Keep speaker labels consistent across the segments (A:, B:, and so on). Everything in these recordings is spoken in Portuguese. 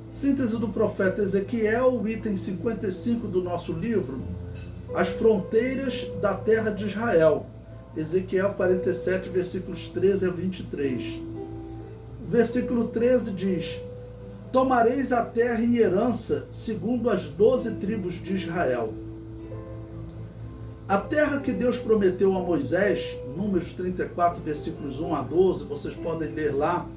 A: Síntese do profeta Ezequiel, o item 55 do nosso livro, as fronteiras da terra de Israel. Ezequiel 47, versículos 13 a 23. O versículo 13 diz: tomareis a terra em herança, segundo as 12 tribos de Israel. A terra que Deus prometeu a Moisés, Números 34, versículos 1 a 12, vocês podem ler lá,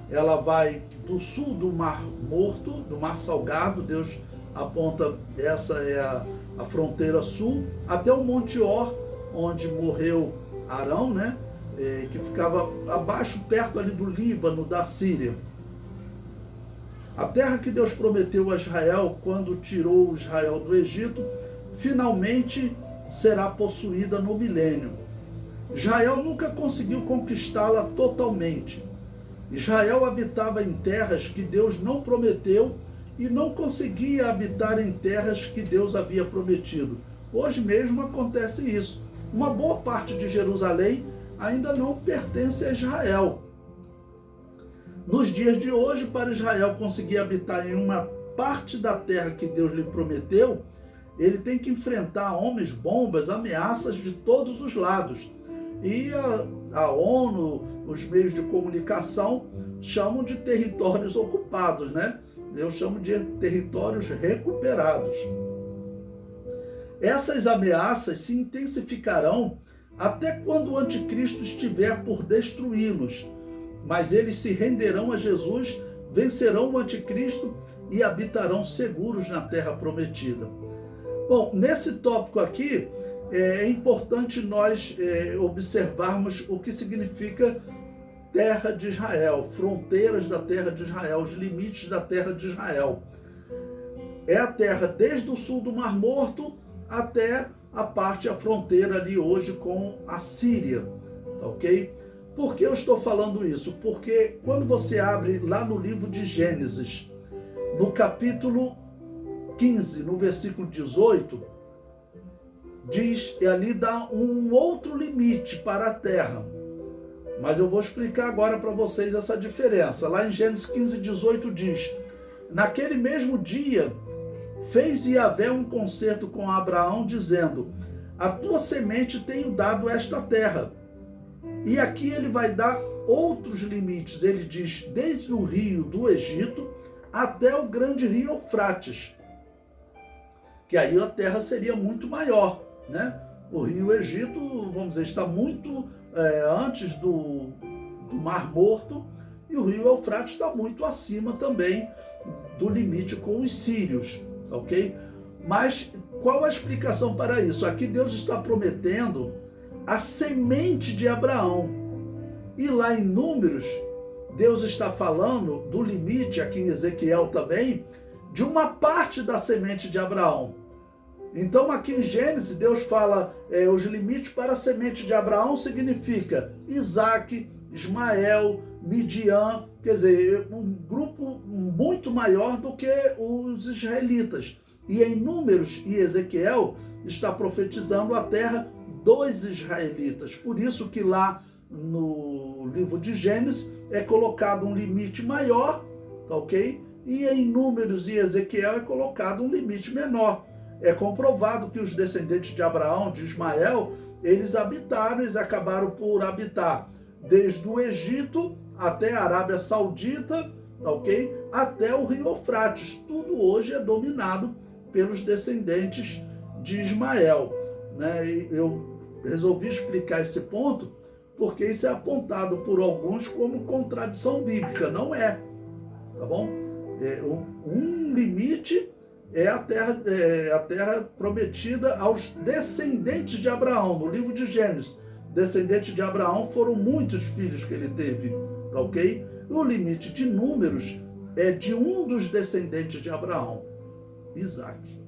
A: ela vai do sul do Mar Morto, do Mar Salgado, Deus aponta, essa é a fronteira sul, até o Monte Or, onde morreu Arão, né? Que ficava abaixo, perto ali do Líbano, da Síria. A terra que Deus prometeu a Israel quando tirou Israel do Egito, finalmente será possuída no milênio. Israel nunca conseguiu conquistá-la totalmente. Israel habitava em terras que Deus não prometeu e não conseguia habitar em terras que Deus havia prometido. Hoje mesmo acontece isso. Uma boa parte de Jerusalém ainda não pertence a Israel. Nos dias de hoje, para Israel conseguir habitar em uma parte da terra que Deus lhe prometeu, ele tem que enfrentar homens, bombas, ameaças de todos os lados. E a ONU, os meios de comunicação, chamam de territórios ocupados, né? Eu chamo de territórios recuperados. Essas ameaças se intensificarão até quando o anticristo estiver por destruí-los. Mas eles se renderão a Jesus, vencerão o anticristo e habitarão seguros na terra prometida. Bom, nesse tópico aqui, é importante nós observarmos o que significa terra de Israel, fronteiras da terra de Israel, os limites da terra de Israel. É a terra desde o sul do Mar Morto até a fronteira ali hoje com a Síria, tá ok? Por que eu estou falando isso? Porque quando você abre lá no livro de Gênesis, no capítulo 15, no versículo 18, diz, e ali dá um outro limite para a terra. Mas eu vou explicar agora para vocês essa diferença. Lá em Gênesis 15, 18 diz: naquele mesmo dia fez Yahvé um concerto com Abraão, dizendo: a tua semente tenho dado esta terra. E aqui ele vai dar outros limites. Ele diz, desde o rio do Egito até o grande rio Eufrates. Que aí a terra seria muito maior, né? O rio Egito, vamos dizer, está muito antes do Mar Morto, e o rio Eufrates está muito acima também do limite com os sírios, ok? Mas qual a explicação para isso? Aqui Deus está prometendo a semente de Abraão. E lá em Números, Deus está falando do limite, aqui em Ezequiel também, de uma parte da semente de Abraão. Então aqui em Gênesis, Deus fala os limites para a semente de Abraão significa Isaac, Ismael, Midian, quer dizer, um grupo muito maior do que os israelitas. E em Números e Ezequiel está profetizando a terra dos israelitas. Por isso que lá no livro de Gênesis é colocado um limite maior, tá ok? E em Números e Ezequiel é colocado um limite menor. É comprovado que os descendentes de Abraão, de Ismael, eles habitaram, eles acabaram por habitar desde o Egito até a Arábia Saudita, tá ok? Até o rio Eufrates. Tudo hoje é dominado pelos descendentes de Ismael, né? E eu resolvi explicar esse ponto porque isso é apontado por alguns como contradição bíblica. Não é, tá bom? Um limite é a terra prometida aos descendentes de Abraão. No livro de Gênesis, descendentes de Abraão foram muitos filhos que ele teve, tá ok? E o limite de Números é de um dos descendentes de Abraão, Isaac.